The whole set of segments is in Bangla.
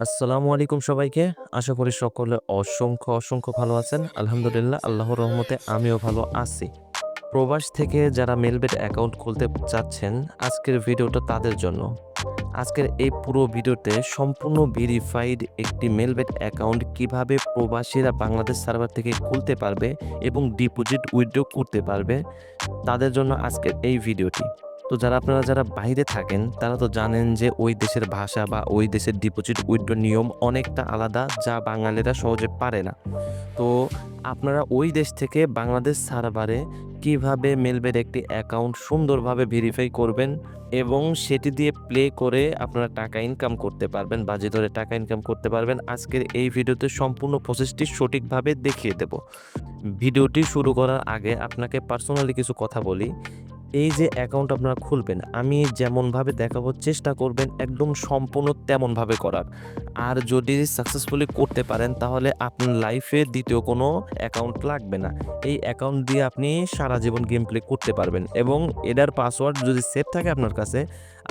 আসসালামু আলাইকুম সবাইকে। আশা করি সকলে অসংখ্য ভালো আছেন। আলহামদুলিল্লাহ আল্লাহর রহমতে আমিও ভালো আছি। প্রবাস থেকে যারা মেলবেট অ্যাকাউন্ট খুলতে চাচ্ছেন, আজকের ভিডিওটা তাদের জন্য। আজকের এই পুরো ভিডিওতে সম্পূর্ণ ভেরিফাইড একটি মেলবেট অ্যাকাউন্ট কিভাবে প্রবাসীরা বাংলাদেশ সার্ভার থেকে খুলতে পারবে এবং ডিপোজিট উইথড্র করতে পারবে, তাদের জন্য আজকের এই ভিডিওটি। তো আপনারা যারা বাইরে থাকেন তারা তো জানেন যে ওই দেশের ভাষা বা ওই দেশের ডিপোজিট উইথড্র নিয়ম অনেকটা আলাদা, যা বাঙালিরা সহজে পারে না। তো আপনারা ওই দেশ থেকে বাংলাদেশ সার্ভারে কিভাবে মেলবেট একটি অ্যাকাউন্ট সুন্দরভাবে ভেরিফাই করবেন এবং সেটি দিয়ে প্লে করে আপনারা টাকা ইনকাম করতে পারবেন, বাজি ধরে টাকা ইনকাম করতে পারবেন, আজকের এই ভিডিওতে সম্পূর্ণ প্রসেসটি সঠিকভাবে দেখিয়ে দেব। ভিডিওটি শুরু করার আগে আপনাকে পার্সোনালি কিছু কথা বলি। এই যে অ্যাকাউন্ট আপনারা খুলবেন, আমি যেমনভাবে দেখাবো চেষ্টা করবেন একদম সম্পূর্ণ তেমনভাবে করার। আর যদি সাকসেসফুলি করতে পারেন তাহলে আপনার লাইফে দ্বিতীয় কোনো অ্যাকাউন্ট লাগবে না। এই অ্যাকাউন্ট দিয়ে আপনি সারা জীবন গেম প্লে করতে পারবেন এবং এটার পাসওয়ার্ড যদি সেভ থাকে আপনার কাছে,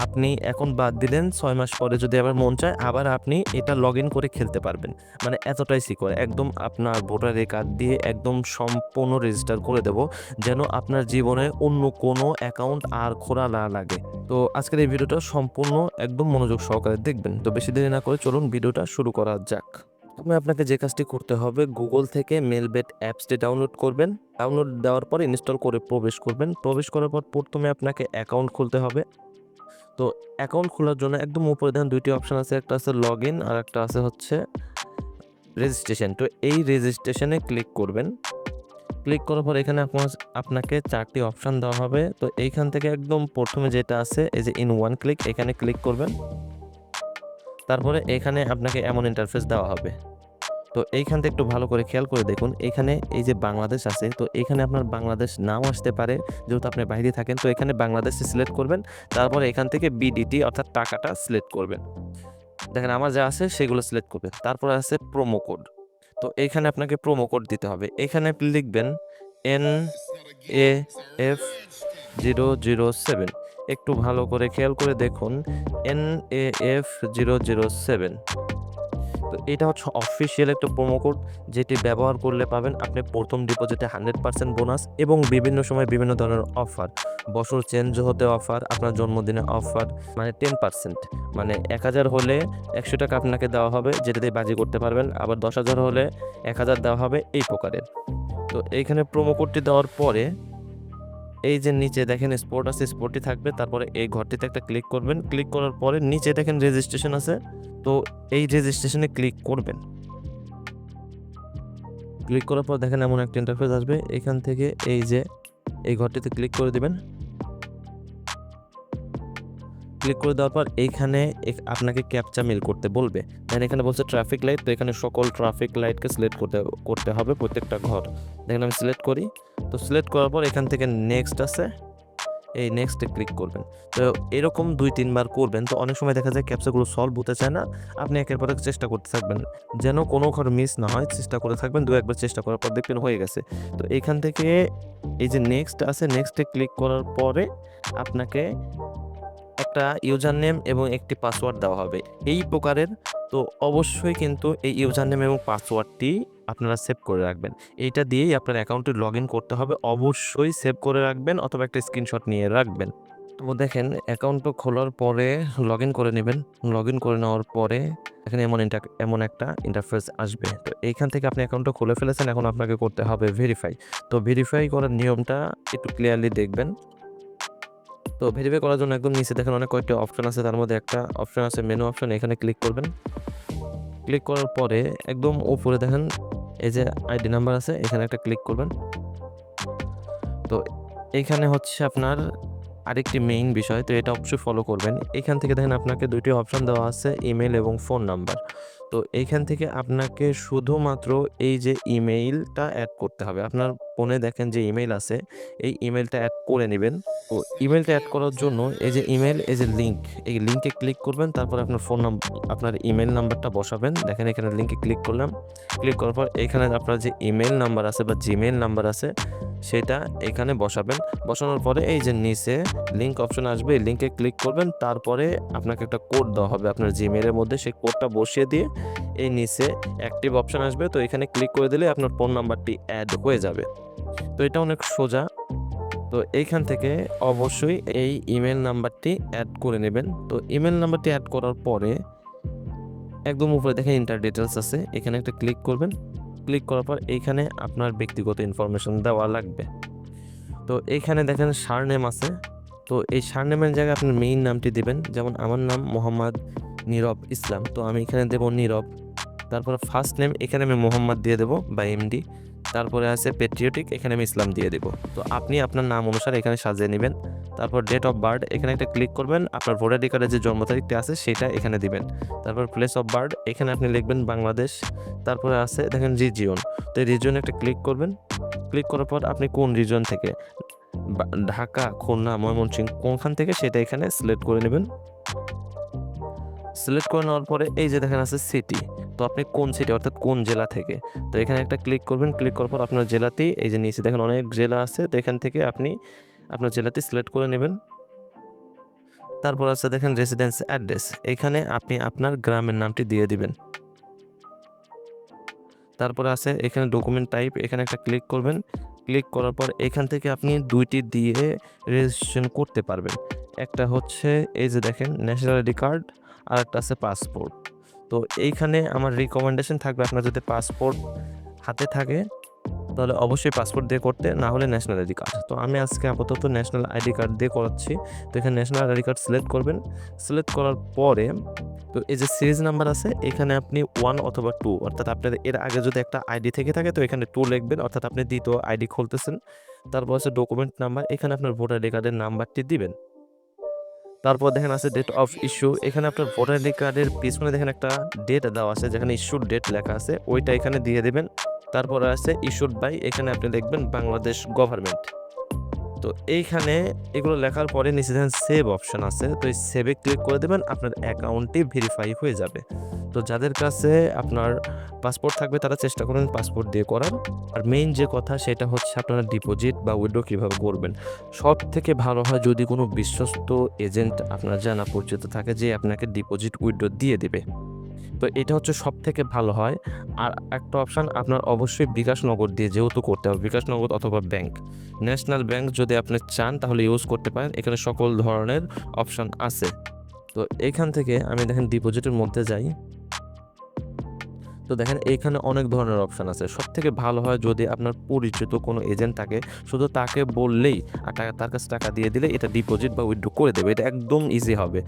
আপনি এখন বাদ দিলেন, ৬ মাস পরে যদি আবার মন চায় আবার আপনি এটা লগ ইন করে খেলতে পারবেন। মানে এতটাই সিকিউর, একদম আপনার ভোটার কার্ড দিয়ে একদম সম্পূর্ণ রেজিস্টার করে দেব, যেন আপনার জীবনে অন্য কোনো অ্যাকাউন্ট আর খোলা না লাগে। তো আজকের এই ভিডিওটা সম্পূর্ণ একদম মনোযোগ সহকারে দেখবেন। তো বেশি দেরি না করে চলুন ভিডিওটা শুরু করা যাক। প্রথমে আপনাকে যে কাজটি করতে হবে, গুগল থেকে মেলবেট অ্যাপসটি ডাউনলোড করবেন। ডাউনলোড দেওয়ার পর ইনস্টল করে প্রবেশ করবেন। প্রবেশ করার পর প্রথমে আপনাকে অ্যাকাউন্ট খুলতে হবে। তো অ্যাকাউন্ট খোলার জন্য একদম উপরে দেখেন দুইটি অপশন আছে, একটা আছে লগ ইন আর একটা আছে হচ্ছে রেজিস্ট্রেশন। তো এই রেজিস্ট্রেশনে ক্লিক করবেন। ক্লিক করার পর এখানে আপনাকে 4টি অপশন দেওয়া হবে। তো এইখান থেকে একদম প্রথমে যেটা আছে এই যে ইন ওয়ান ক্লিক, এখানে ক্লিক করবেন। তারপরে এখানে আপনাকে এমন ইন্টারফেস দেওয়া হবে। তো এইখান থেকে একটু ভালো করে খেয়াল করে দেখুন, এখানে এই যে বাংলাদেশ আছে, তো এখানে আপনার বাংলাদেশ নাও আসতে পারে যেহেতু আপনি বাইরে থাকেন। তো এখানে বাংলাদেশ সিলেক্ট করবেন। তারপরে এখান থেকে বিডিটি অর্থাৎ টাকাটা সিলেক্ট করবেন। দেখেন আমার যা আছে সেগুলো সিলেক্ট করবেন। তারপরে আছে প্রোমো কোড। তো এইখানে আপনাকে প্রোমো কোড দিতে হবে। এখানে আপনি লিখবেন NAF007। একটু ভালো করে খেয়াল করে দেখুন, NAF007। তো এটা হচ্ছে অফিসিয়াল একটা প্রোমো কোড, যেটি ব্যবহার করলে পাবেন আপনি প্রথম ডিপোজিটে 100% বোনাস এবং বিভিন্ন সময় বিভিন্ন ধরনের অফার, বছর চেঞ্জ হতে অফার, আপনার জন্মদিনে অফার, মানে 10%, মানে 1000 হলে 100 টাকা আপনাকে দেওয়া হবে, যেটা দিয়ে বাজি করতে পারবেন। আবার 10,000 হলে 1000 দেওয়া হবে, এই প্রকারের। তো এইখানে প্রোমো কোডটি দেওয়ার পরে এই যে নিচে দেখেন স্পোর্ট আছে, স্পোর্টটি থাকবে। তারপরে এই ঘরটিতে একটা ক্লিক করবেন। ক্লিক করার পরে নিচে দেখেন রেজিস্ট্রেশন আছে, তো এই রেজিস্ট্রেশনে ক্লিক করবেন। ক্লিক করার পর দেখেন এমন একটা ইন্টারফেস আসবে। এখান থেকে এই যে এই ঘরটিতে ক্লিক করে দিবেন। ক্লিক করে দেওয়ার পর এইখানে আপনাকে ক্যাপচা মেল করতে বলবে। দেন এখানে বলছে ট্রাফিক লাইট, তো এখানে সকল ট্রাফিক লাইটকে সিলেক্ট করতে হবে প্রত্যেকটা ঘর। দেখেন আমি সিলেক্ট করি। তো সিলেক্ট করার পর এখান থেকে নেক্সট আছে, এই নেক্সটে ক্লিক করবেন। তো এরকম 2-3 বার করবেন। তো অনেক সময় দেখা যায় ক্যাপচাগুলো সলভ হতে চায় না। আপনি একের পর এক চেষ্টা করতে থাকবেন যেন কোনো ঘর মিস না হয়, চেষ্টা করে থাকবেন। 2-1 বার চেষ্টা করার পর দেখবেন হয়ে গেছে। তো এখান থেকে এই যে নেক্সট আছে, নেক্সটে ক্লিক করার পরে আপনাকে একটা ইউজার নেম এবং একটি পাসওয়ার্ড দেওয়া হবে এই প্রকারের। তো অবশ্যই কিন্তু এই ইউজার নেম এবং পাসওয়ার্ডটি আপনারা সেভ করে রাখবেন। এইটা দিয়েই আপনার অ্যাকাউন্টে লগ ইন করতে হবে। অবশ্যই সেভ করে রাখবেন অথবা একটা স্ক্রিনশট নিয়ে রাখবেন। তো দেখেন অ্যাকাউন্টটা খোলার পরে লগ ইন করে নেবেন। লগ ইন করে নেওয়ার পরে এখানে এমন একটা ইন্টারফেস আসবে। তো এইখান থেকে আপনি অ্যাকাউন্টটা খুলে ফেলেছেন, এখন আপনাকে করতে হবে ভেরিফাই। তো ভেরিফাই করার নিয়মটা একটু ক্লিয়ারলি দেখবেন। তো ভেরিফাই করার জন্য একদম নিচে দেখেন অনেক কয়েকটি অপশন আছে, তার মধ্যে একটা অপশন আছে মেনু অপশন, এখানে ক্লিক করবেন। ক্লিক করার পরে একদম উপরে দেখেন এই যে আইডি নাম্বার আছে, এখানে একটা ক্লিক করবেন। তো এইখানে হচ্ছে আপনার আরেকটি মেইন বিষয়, তো এটা অবশ্যই ফলো করবেন। এখান থেকে দেখেন আপনাকে 2টি অপশন দেওয়া আছে, ইমেল এবং ফোন নাম্বার। তো এইখান থেকে আপনাকে শুধুমাত্র এই যে ইমেইলটা অ্যাড করতে হবে। আপনার ফোনে দেখেন যে ইমেইল আছে, এই ইমেইলটা অ্যাড করে নেবেন। তো ইমেইলটা অ্যাড করার জন্য এই যে ইমেইল, এই যে লিঙ্ক, এই লিঙ্কে ক্লিক করবেন। তারপর আপনার ইমেইল নাম্বারটা বসাবেন। দেখেন এখানে লিঙ্কে ক্লিক করলাম। ক্লিক করার পর এখানে আপনার যে ইমেইল নাম্বার আছে বা জিমেইল নাম্বার আছে, সেটা এখানে বসাবেন। বসানোর পরে এই যে নিচে লিঙ্ক অপশন আসবে, এই লিঙ্কে ক্লিক করবেন। তারপরে আপনাকে একটা কোড দেওয়া হবে আপনার জিমেইলের মধ্যে, সেই কোডটা বসিয়ে দিয়ে এই নিচে অ্যাক্টিভ অপশন আসবে, তো এখানে ক্লিক করে দিলে আপনার ফোন নাম্বারটি অ্যাড হয়ে যাবে। তো এটা অনেক সোজা। তো এইখান থেকে অবশ্যই এই ইমেল নাম্বারটি অ্যাড করে নেবেন। তো ইমেল নাম্বারটি অ্যাড করার পরে একদম উপরে দেখেন ইন্টার ডিটেলস আছে, এখানে একটা ক্লিক করবেন। ক্লিক করার পর এইখানে আপনার ব্যক্তিগত ইনফরমেশন দেওয়া লাগবে। তো এইখানে দেখেন সারনেম আছে, তো এই সারনেমের জায়গায় আপনার মেইন নামটি দিবেন। যেমন আমার নাম মোহাম্মদ নীরব ইসলাম, তো আমি এখানে দেব নীরব। তারপরে ফার্স্ট নেম এখানে আমি মোহাম্মদ দিয়ে দেবো বা এমডি। তারপরে আছে পেট্রিয়টিক, এখানে আমি ইসলাম দিয়ে দেবো। তো আপনি আপনার নাম অনুসারে এখানে সাজিয়ে নেবেন। তারপর ডেট অফ বার্থ এখানে একটা ক্লিক করবেন, আপনার ভোটার আইডি কার্ডের যে জন্ম তারিখটা আছে সেটা এখানে দিবেন। তারপর প্লেস অফ বার্থ এখানে আপনি লিখবেন বাংলাদেশ। তারপরে আছে দেখেন রিজিয়ন, তো এই রিজিয়নে একটা ক্লিক করবেন। ক্লিক করার পর আপনি কোন রিজন থেকে, ঢাকা, খুলনা, ময়মনসিংহ কোনখান থেকে সেটা এখানে সিলেক্ট করে নেবেন। সিলেক্ট করে নেওয়ার পরে এই যে দেখেন আছে সিটি, তো আপনি কোন সিটি অর্থাৎ কোন জেলা থেকে, তো এখানে একটা ক্লিক করবেন। ক্লিক করার পর আপনার জেলাতেই এই যে নিচে দেখেন অনেক জেলা আছে, তো এখান থেকে আপনি আপনার জেলাতে সিলেক্ট করে নেবেন। তারপর আছে দেখেন রেসিডেন্স অ্যাড্রেস, এখানে আপনি আপনার গ্রামের নামটি দিয়ে দিবেন। তারপরে আছে এখানে ডকুমেন্ট টাইপ, এখানে একটা ক্লিক করবেন। ক্লিক করার পর এখান থেকে আপনি দুইটি দিয়ে রেজিস্ট্রেশন করতে পারবেন। একটা হচ্ছে এই যে দেখেন ন্যাশনাল আইডি কার্ড, আর একটা আছে পাসপোর্ট। তো এইখানে আমার রিকমেন্ডেশন থাকবে আপনার যদি পাসপোর্ট হাতে থাকে তাহলে অবশ্যই পাসপোর্ট দিয়ে করতে, না হলে ন্যাশনাল আইডি কার্ড। তো আমি আজকে আপাতত ন্যাশনাল আইডি কার্ড দিয়ে করাচ্ছি। তো এখানে ন্যাশনাল আইডি কার্ড সিলেক্ট করবেন। সিলেক্ট করার পরে তো এই যে সিরিজ নাম্বার আছে এখানে আপনি 1 অথবা 2, অর্থাৎ আপনার এর আগে যদি একটা আইডি থেকে থাকে তো এখানে 2 লিখবেন, অর্থাৎ আপনি দ্বিতীয় আইডি খুলতেছেন। তারপর হচ্ছে ডকুমেন্ট নাম্বার, এখানে আপনার ভোটার আইডি কার্ডের নাম্বারটি দিবেন। তারপর দেখেন আছে ডেট অফ ইস্যু, এখানে আপনার ভোটার আইডি কার্ডের পিছনে দেখেন একটা ডেট দেওয়া আছে, যেখানে ইস্যুর ডেট লেখা আছে ওইটা এখানে দিয়ে দেবেন। তারপরে আছে ইস্যুড বাই, এখানে আপনি লিখবেন বাংলাদেশ গভর্নমেন্ট। তো এইখানে এগুলো লেখার পরে নিচে দেখেন সেভ অপশন আছে, তো এই সেভে ক্লিক করে দেবেন, আপনার অ্যাকাউন্টটি ভেরিফাই হয়ে যাবে। তো যাদের কাছে আপনার পাসপোর্ট থাকবে তারা চেষ্টা করবেন পাসপোর্ট দিয়ে করার। আর মেইন যে কথা সেটা হচ্ছে আপনারা ডিপোজিট বা উইথড্র কীভাবে করবেন। সব থেকে ভালো হয় যদি কোনো বিশ্বস্ত এজেন্ট আপনার জানা পরিচিত থাকে যে আপনাকে ডিপোজিট উইথড্র দিয়ে দেবে, তো এটা হচ্ছে সব থেকে ভালো হয়। আর একটা অপশান আপনার অবশ্যই বিকাশ নগদ দিয়ে যেহেতু করতে হবে, বিকাশ নগদ অথবা ব্যাংক, ন্যাশনাল ব্যাংক যদি আপনি চান তাহলে ইউজ করতে পারেন, এখানে সকল ধরনের অপশান আছে। তো এখান থেকে আমি দেখেন ডিপোজিটের মধ্যে যাই, তো দেখেন এইখানে অনেক ধরনের অপশান আছে। সব থেকে ভালো হয় যদি আপনার পরিচিত কোনো এজেন্ট থাকে, শুধু তাকে বললেই আর তার কাছে টাকা দিয়ে দিলে এটা ডিপোজিট বা উইথড্র করে দেবে, এটা একদম ইজি হবে।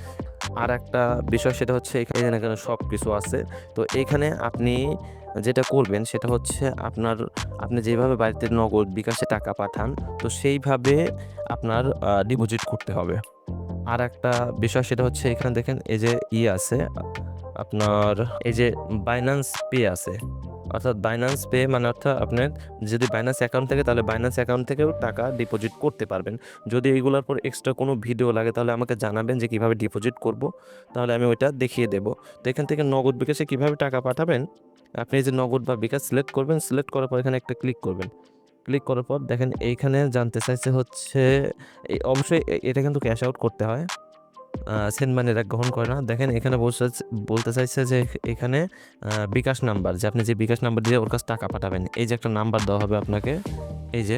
আর একটা বিষয় সেটা হচ্ছে এখানে সব কিছু আছে। তো এইখানে আপনি যেটা করবেন সেটা হচ্ছে আপনি যেভাবে বাড়িতে নগদ বিকাশে টাকা পাঠান তো সেইভাবে আপনার ডিপোজিট করতে হবে। আর একটা বিষয় সেটা হচ্ছে এখানে দেখেন এই যে আছে আপনার এই যে বাইন্যান্স পে আছে, অর্থাৎ বাইন্যান্স পে মানে অর্থাৎ আপনার যদি বাইন্যান্স অ্যাকাউন্ট থাকে তাহলে বাইন্যান্স অ্যাকাউন্ট থেকেও টাকা ডিপোজিট করতে পারবেন। যদি এইগুলোর পর এক্সট্রা কোনো ভিডিও লাগে তাহলে আমাকে জানাবেন যে কীভাবে ডিপোজিট করব, তাহলে আমি ওইটা দেখিয়ে দেবো। তো এখান থেকে নগদ বিকাশে কীভাবে টাকা পাঠাবেন, আপনি এই যে নগদ বা বিকাশ সিলেক্ট করবেন। সিলেক্ট করার পর এখানে একটা ক্লিক করবেন। ক্লিক করার পর দেখেন এইখানে জানতে চাইছে হচ্ছে অবশ্যই এটা কিন্তু ক্যাশ আউট করতে হয়, সেন্ড মানি এরা গ্রহণ করে না। দেখেন এখানে বলতে চাইছে যে এখানে বিকাশ নাম্বার, যে আপনি যে বিকাশ নাম্বার দিয়ে ওর কাছে টাকা পাঠাবেন, এই যে একটা নাম্বার দেওয়া হবে আপনাকে, এই যে,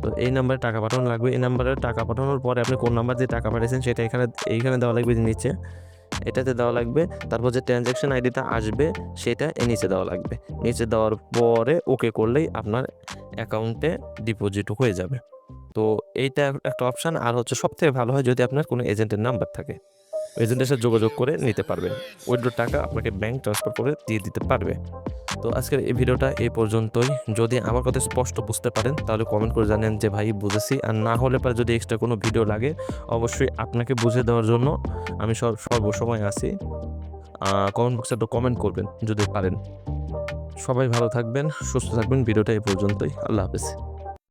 তো এই নাম্বারে টাকা পাঠানো লাগবে। এই নাম্বারে টাকা পাঠানোর পরে আপনি কোন নাম্বার দিয়ে টাকা পাঠিয়েছেন সেটা এইখানে দেওয়া লাগবে, নিচে এটাতে দেওয়া লাগবে। তারপর যে ট্রানজ্যাকশন আইডিটা আসবে সেটা নিচে দেওয়া লাগবে। নিচে দেওয়ার পরে ওকে করলেই আপনার অ্যাকাউন্টে ডিপোজিট হয়ে যাবে। তো এইটা একটা অপশান। আর হচ্ছে সবথেকে ভালো হয় যদি আপনার কোনো এজেন্টের নাম্বার থাকে, এজেন্টের সাথে যোগাযোগ করে নিতে পারবে, উইথড্র টাকা আপনাকে ব্যাংক ট্রান্সফার করে দিয়ে দিতে পারবে। তো আজকের এই ভিডিওটা এই পর্যন্তই। যদি আমার কথা স্পষ্ট বুঝতে পারেন তাহলে কমেন্ট করে জানেন যে ভাই বুঝেছি, আর না হলে পরে যদি এক্সট্রা কোনো ভিডিও লাগে অবশ্যই আপনাকে বুঝিয়ে দেওয়ার জন্য আমি সর্বসময় আছি। কমেন্ট বক্সে একটু কমেন্ট করবেন যদি পারেন। সবাই ভালো থাকবেন, সুস্থ থাকবেন। ভিডিওটা এই পর্যন্তই। আল্লাহ হাফেজ।